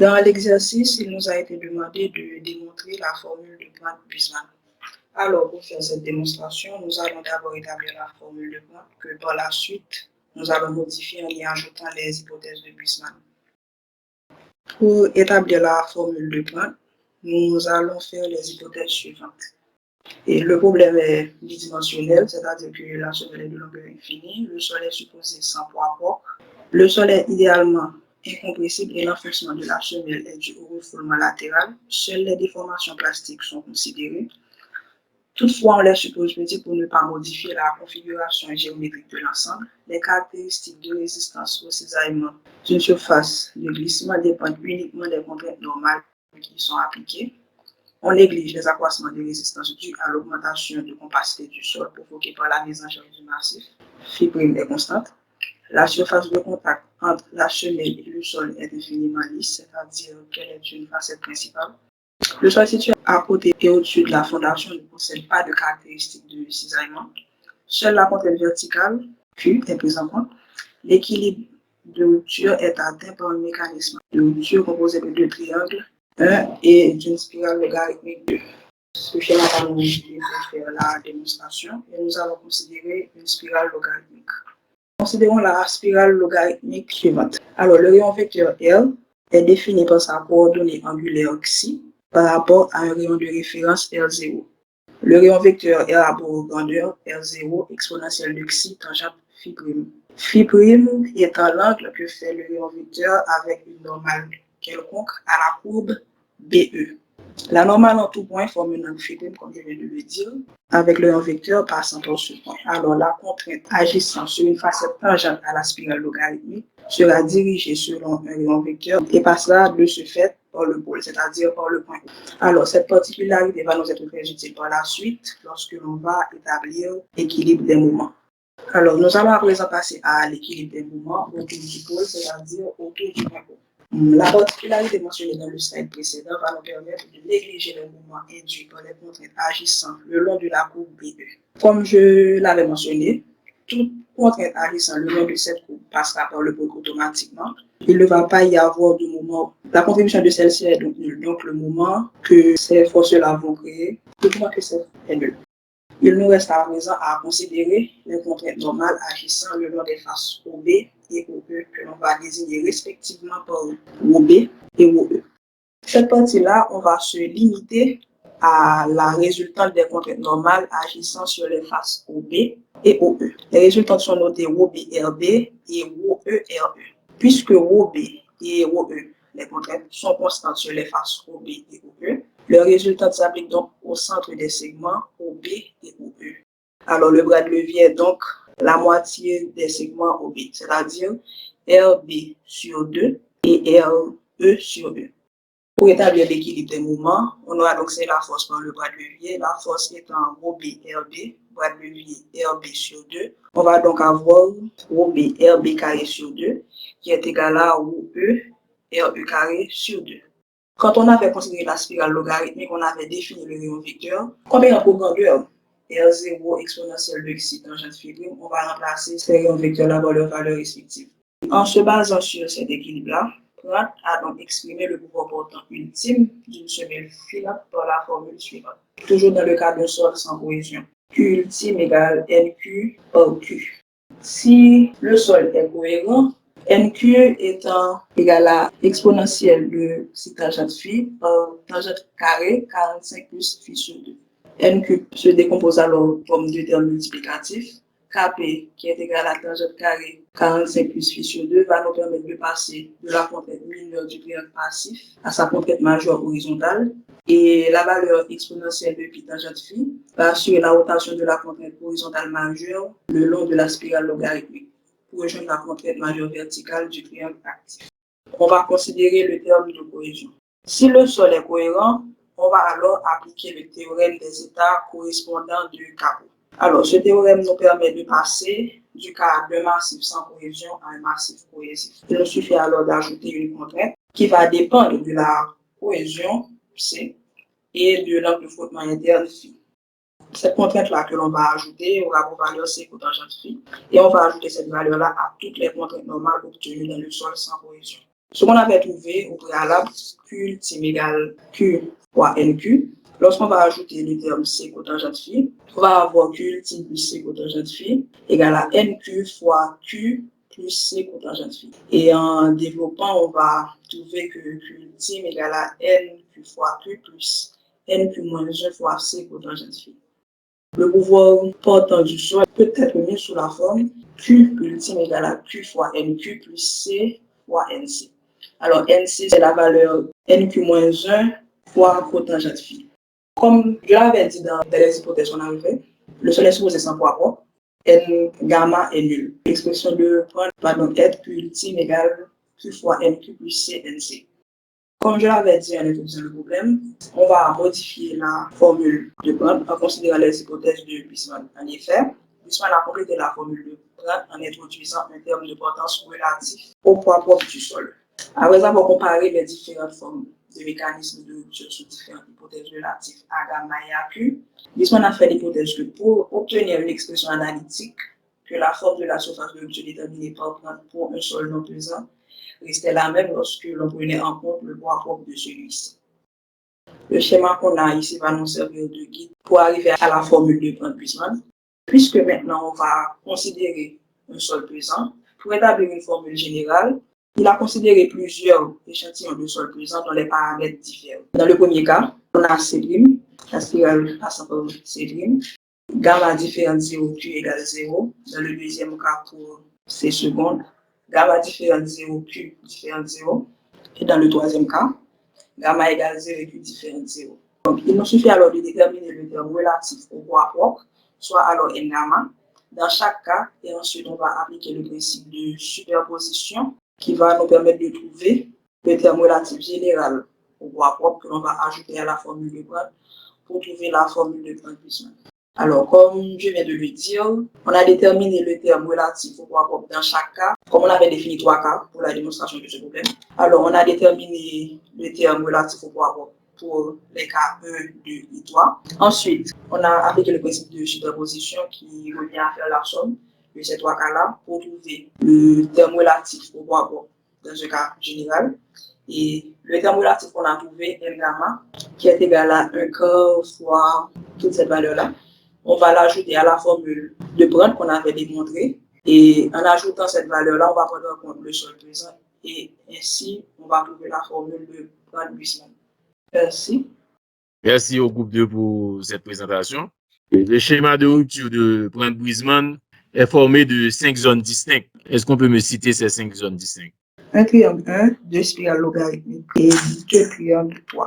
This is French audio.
Dans l'exercice, il nous a été demandé de démontrer la formule de Pointe-Buisman. Alors, pour faire cette démonstration, nous allons d'abord établir la formule de Pointe que par la suite, nous allons modifier en y ajoutant les hypothèses de Buisman. Pour établir la formule de Pointe, nous allons faire les hypothèses suivantes. Et le problème est bidimensionnel, c'est-à-dire que la semelle est de longueur infinie, le sol est supposé sans poids propre, le sol est idéalement incompressible et l'enfoncement de la semelle est dû au refoulement latéral. Seules les déformations plastiques sont considérées. Toutefois, on les suppose petites pour ne pas modifier la configuration géométrique de l'ensemble. Les caractéristiques de résistance au cisaillement d'une surface de glissement dépendent uniquement des contraintes normales qui sont appliquées. On néglige les accroissements de résistance dus à l'augmentation de compacité du sol provoquée par la mise en charge du massif. Phi' est constante. La surface de contact entre la semelle et le sol est infiniment lisse, c'est-à-dire qu'elle est une facette principale. Le sol situé à côté et au-dessus de la fondation ne possède pas de caractéristiques de cisaillement. Seule la contrainte verticale, Q, est prise en compte. L'équilibre de rupture est atteint par un mécanisme de rupture composé de deux triangles, 1 et d'une spirale logarithmique 2. Ce schéma va nous aider pour faire la démonstration et nous allons considérer une spirale logarithmique. Considérons la spirale logarithmique suivante. Alors, le rayon vecteur L est défini par sa coordonnée angulaire xi par rapport à un rayon de référence R0. Le rayon vecteur R a pour grandeur R0 exponentielle de xi tangente phi'. Phi' étant l'angle que fait le rayon vecteur avec une normale quelconque à la courbe BE. La normale en tout point forme un angle phi', comme je viens de le dire, avec le rayon vecteur passant par ce point. Alors, la contrainte agissant sur une facette tangente à la spirale logarithmique sera dirigée selon un rayon vecteur et passera de ce fait par le pôle, c'est-à-dire par le point. Alors, cette particularité va nous être très utile par la suite lorsque l'on va établir l'équilibre des moments. Alors, nous allons à présent passer à l'équilibre des moments autour du pôle, c'est-à-dire autour du point. La particularité mentionnée dans le slide précédent va nous permettre de négliger les mouvements induits par les contraintes agissant le long de la courbe BE. Comme je l'avais mentionné, toute contrainte agissant le long de cette courbe passera par le pôle automatiquement. Il ne va pas y avoir de moment. La contribution de celle-ci est donc nulle. Donc, le moment que ces forces-là vont créer, le moment que c'est nul. Il nous reste à présent à considérer les contraintes normales agissant le long des faces OB et OE que l'on va désigner respectivement par OB et OE. Cette partie-là, on va se limiter à la résultante des contraintes normales agissant sur les faces OB et OE. Les résultantes sont notées OB-RB et OE-RE. Puisque OB et OE, les contraintes, sont constantes sur les faces OB et OE, le résultat s'applique donc au centre des segments OB et OE. Alors, le bras de levier est donc la moitié des segments OB, c'est-à-dire RB sur 2 et RE sur 2. Pour établir l'équilibre des mouvements, on aura donc c'est la force par le bras de levier, la force étant OB-RB, bras de levier RB sur 2. On va donc avoir OB-RB carré sur 2 qui est égal à OE-RE carré sur 2. Quand on avait considéré la spirale logarithmique, on avait défini le rayon vecteur. Combien pour grandeur R0 exponentielle de xi tangente phi', on va remplacer ces rayons vecteurs là dans leurs valeurs respectives. En se basant sur cet équilibre-là, Pointe a donc exprimé le pouvoir portant ultime d'une semelle filante par la formule suivante. Toujours dans le cas d'un sol sans cohésion. Q ultime égale NQ par Q. Si le sol est cohérent, NQ étant égal à exponentielle de si tangente phi par tangente carré 45 plus phi sur 2. NQ se décompose alors comme deux termes multiplicatifs. Kp qui est égal à tangente carré 45 plus phi sur 2 va nous permettre de passer de la contrainte mineure du triangle passif à sa contrainte majeure horizontale. Et la valeur exponentielle de pi tangente phi va assurer la rotation de la contrainte horizontale majeure le long de la spirale logarithmique pour rejoindre la contrainte majeure verticale du triangle actif. On va considérer le terme de cohésion. Si le sol est cohérent, on va alors appliquer le théorème des états correspondants de Capot. Alors, ce théorème nous permet de passer du cas d'un massif sans cohésion à un massif cohésif. Il nous suffit alors d'ajouter une contrainte qui va dépendre de la cohésion C et de l'angle de frottement interne phi. Cette contrainte-là que l'on va ajouter aura pour valeur C cotangente phi et on va ajouter cette valeur-là à toutes les contraintes normales obtenues dans le sol sans cohésion. Ce qu'on avait trouvé au préalable, Q ultime égale Q fois NQ. Lorsqu'on va ajouter le terme C cotangente phi, on va avoir Q ultime plus C cotangente phi égale à NQ fois Q plus C cotangente phi. Et en développant, on va trouver que Q ultime égale à NQ fois Q plus NQ moins 1 fois C cotangente phi. Le pouvoir portant du choix peut être mis sous la forme Q ultime égale à Q fois NQ plus C fois NC. Alors, NC, c'est la valeur NQ-1 fois cotangente phi. Comme je l'avais dit dans les hypothèses qu'on avait fait, le seul exposé sans poids propre, N gamma est nul. L'expression de point va donc être Q ultime égale Q fois NQ plus C NC. Comme je l'avais dit en introduisant le problème, on va modifier la formule de Brandt en considérant les hypothèses de Buissmann. En effet, Buissmann a complété la formule de Brandt en introduisant un terme de potence relatif au poids propre du sol. Après avoir comparé les différentes formes de mécanismes de rupture sous différentes hypothèses relatives à gamma et à Q, Buissmann a fait l'hypothèse que pour obtenir une expression analytique, que la forme de la surface de rupture déterminée par Brandt pour un sol non pesant restait la même lorsque l'on prenait en compte le poids propre de celui-ci. Le schéma qu'on a ici va nous servir de guide pour arriver à la formule de Brandt-Buissmann. Puisque maintenant on va considérer un sol pesant, pour établir une formule générale, il a considéré plusieurs échantillons de sol pesant dont les paramètres diffèrent. Dans le premier cas, on a C', la spirale passant par C', gamma différente 0, Q égale 0. Dans le deuxième cas, pour C seconde, gamma différente 0, Q différente 0. Et dans le troisième cas, gamma égale 0 et Q différente 0. Donc, il nous suffit alors de déterminer le terme relatif au poids propre, soit alors N gamma, dans chaque cas, et ensuite on va appliquer le principe de superposition qui va nous permettre de trouver le terme relatif général au poids propre que l'on va ajouter à la formule de Brandt pour trouver la formule de Brandt-Buissmann. Alors, comme je viens de le dire, on a déterminé le terme relatif au poids propre dans chaque cas, comme on avait défini 3 cas pour la démonstration de ce problème. Alors, on a déterminé le terme relatif au poids propre pour les cas 1, 2 et 3. Ensuite, on a appliqué le principe de superposition qui revient à faire la somme de ces 3 cas-là pour trouver le terme relatif au poids propre dans ce cas général. Et le terme relatif qu'on a trouvé, N gamma, qui est égal à 1 quart fois toute cette valeur-là, on va l'ajouter à la formule de Brandt qu'on avait démontré. Et en ajoutant cette valeur-là, on va prendre en compte le sol pesant. Et ainsi, on va trouver la formule de Brandt-Buissmann. Merci. Merci au groupe 2 pour cette présentation. Le schéma de rupture de Brandt-Buissmann est formé de 5 zones distinctes. Est-ce qu'on peut me citer ces 5 zones distinctes? Un triangle 1, 2 spirales logarithmiques et 2 triangles 3.